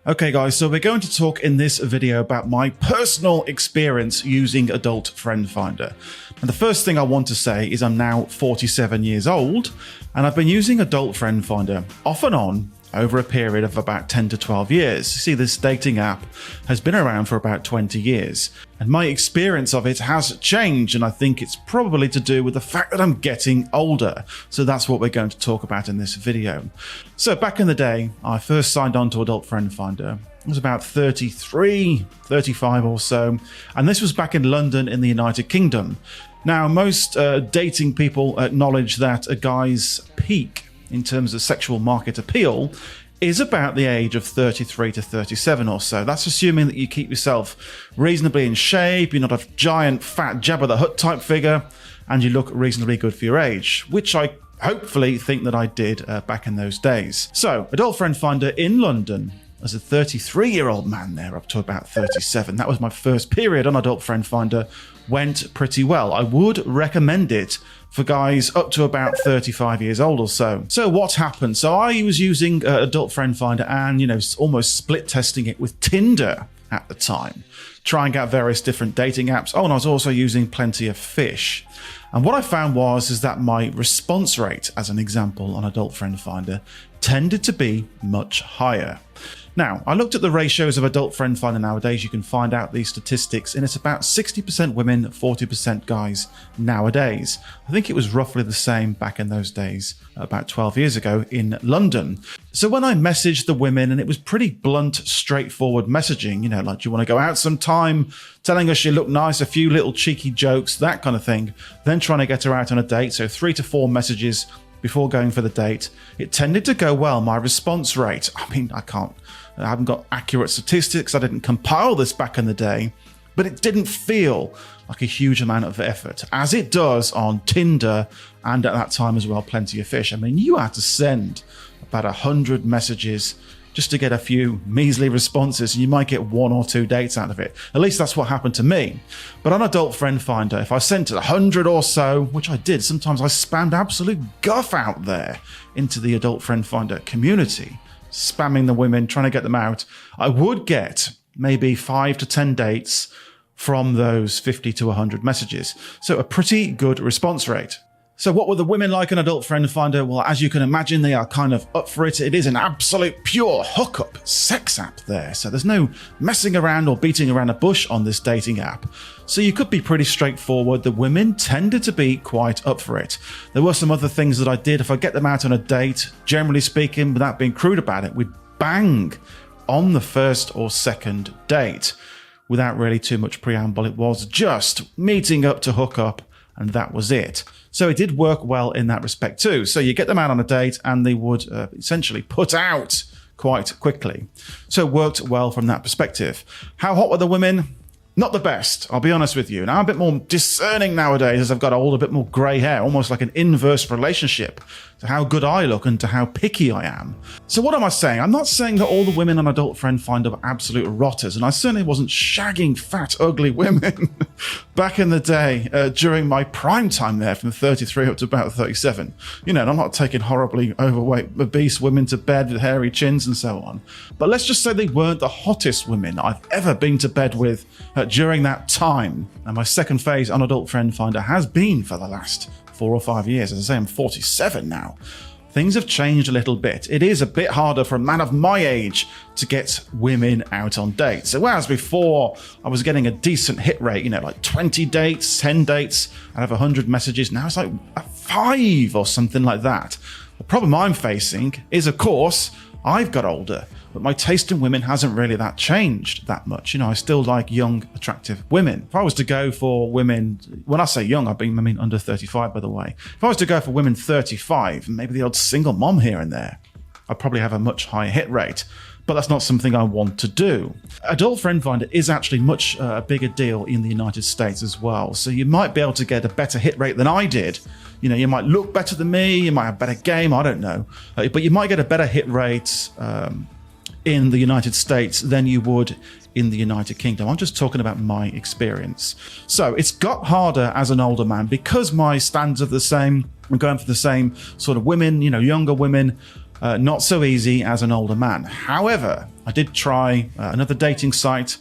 Okay guys, so we're going to talk in this video about my personal experience using Adult Friend Finder. And the first thing I want to say is I'm now 47 years old and I've been using Adult Friend Finder off and on over a period of about 10 to 12 years. You see, this dating app has been around for about 20 years and my experience of it has changed, and I think it's probably to do with the fact that I'm getting older. So that's what we're going to talk about in this video. So back in the day, I first signed on to Adult Friend Finder. I was about 33, 35 or so, and this was back in London in the United Kingdom. Now, most dating people acknowledge that a guy's peak in terms of sexual market appeal is about the age of 33 to 37 or so. That's assuming that you keep yourself reasonably in shape, you're not a giant fat Jabba the Hutt type figure, and you look reasonably good for your age, which I hopefully think that I did back in those days. So, Adult Friend Finder in London, as a 33-year-old man there up to about 37. That was my first period on Adult Friend Finder. Went pretty well. I would recommend it for guys up to about 35 years old or so. So what happened? So I was using Adult Friend Finder and, almost split testing it with Tinder at the time, trying out various different dating apps. Oh, and I was also using Plenty of Fish. And what I found is that my response rate, as an example, on Adult Friend Finder tended to be much higher. Now, I looked at the ratios of Adult Friend Finder nowadays. You can find out these statistics, and it's about 60% women, 40% guys nowadays. I think it was roughly the same back in those days, about 12 years ago in London. So when I messaged the women, and it was pretty blunt, straightforward messaging, like, do you want to go out sometime? Telling us you look nice, a few little cheeky jokes, that kind of thing. Then trying to get her out on a date. So 3 to 4 messages before going for the date. It tended to go well. My response rate, I haven't got accurate statistics. I didn't compile this back in the day, but it didn't feel like a huge amount of effort, as it does on Tinder and at that time as well, Plenty of Fish. You had to send about 100 messages just to get a few measly responses, and you might get 1 or 2 dates out of it. At least that's what happened to me. But on Adult Friend Finder, if I sent 100 or so, which I did, sometimes I spammed absolute guff out there into the Adult Friend Finder community, spamming the women, trying to get them out, I would get maybe 5 to 10 dates from those 50 to 100 messages. So a pretty good response rate. So what were the women like on Adult Friend Finder? Well, as you can imagine, they are kind of up for it. It is an absolute pure hookup sex app there. So there's no messing around or beating around a bush on this dating app. So you could be pretty straightforward. The women tended to be quite up for it. There were some other things that I did. If I get them out on a date, generally speaking, without being crude about it, we'd bang on the first or second date without really too much preamble. It was just meeting up to hook up, and that was it. So it did work well in that respect too. So you get them out on a date and they would essentially put out quite quickly. So it worked well from that perspective. How hot were the women? Not the best, I'll be honest with you. Now I'm a bit more discerning nowadays as I've got old, a bit more grey hair, almost like an inverse relationship to how good I look and to how picky I am. So what am I saying? I'm not saying that all the women on Adult Friend Finder were absolute rotters, and I certainly wasn't shagging fat, ugly women back in the day during my prime time there from 33 up to about 37. And I'm not taking horribly overweight, obese women to bed with hairy chins and so on. But let's just say they weren't the hottest women I've ever been to bed with during that time. And my second phase on Adult Friend Finder has been for the last 4 or 5 years. As I say, I'm 47 now. Things have changed a little bit. It is a bit harder for a man of my age to get women out on dates. So whereas before I was getting a decent hit rate, like 20 dates, 10 dates, out of 100 messages, now it's like a 5 or something like that. The problem I'm facing is, of course, I've got older, but my taste in women hasn't really changed that much. I still like young, attractive women. If I was to go for women, when I say young, I mean under 35, by the way. If I was to go for women 35, maybe the odd single mom here and there, I'd probably have a much higher hit rate. But that's not something I want to do. Adult Friend Finder is actually much a bigger deal in the United States as well. So you might be able to get a better hit rate than I did. You might look better than me, you might have better game, I don't know. But you might get a better hit rate in the United States than you would in the United Kingdom. I'm just talking about my experience. So it's got harder as an older man because my standards are the same. I'm going for the same sort of women, younger women. Not so easy as an older man. However, I did try another dating site.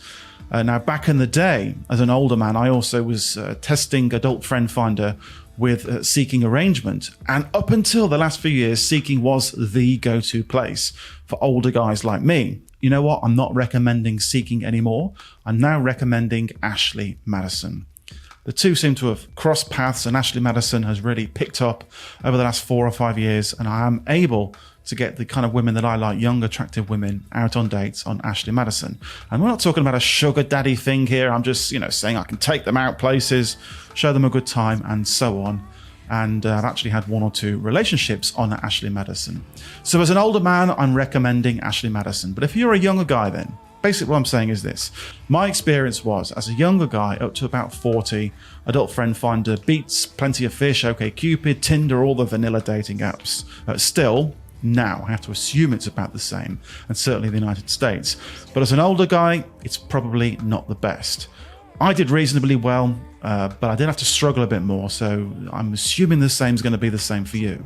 Now, back in the day, as an older man, I also was testing Adult Friend Finder with Seeking Arrangement. And up until the last few years, Seeking was the go-to place for older guys like me. You know what? I'm not recommending Seeking anymore. I'm now recommending Ashley Madison. The two seem to have crossed paths, and Ashley Madison has really picked up over the last 4 or 5 years, and I am able to get the kind of women that I like, young, attractive women, out on dates on Ashley Madison. And we're not talking about a sugar daddy thing here. I'm just, saying I can take them out places, show them a good time, and so on. And I've actually had 1 or 2 relationships on Ashley Madison. So as an older man, I'm recommending Ashley Madison. But if you're a younger guy then, basically what I'm saying is this. My experience was, as a younger guy, up to about 40, Adult Friend Finder beats Plenty of Fish, OkCupid, Tinder, all the vanilla dating apps. Still, now I have to assume it's about the same, and certainly the United States. But as an older guy, it's probably not the best. I did reasonably well, but I did have to struggle a bit more, so I'm assuming the same is going to be the same for you.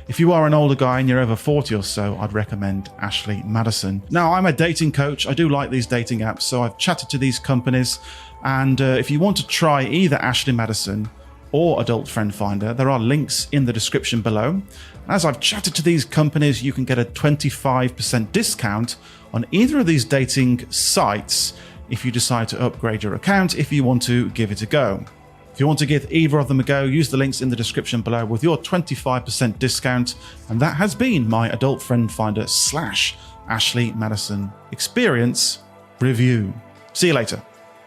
If you are an older guy and you're over 40 or so, I'd recommend Ashley Madison. Now, I'm a dating coach. I do like these dating apps, so I've chatted to these companies, and if you want to try either Ashley Madison or Adult Friend Finder, there are links in the description below. As I've chatted to these companies, you can get a 25% discount on either of these dating sites if you decide to upgrade your account, if you want to give it a go. If you want to give either of them a go, use the links in the description below with your 25% discount. And that has been my Adult Friend Finder / Ashley Madison experience review. See you later.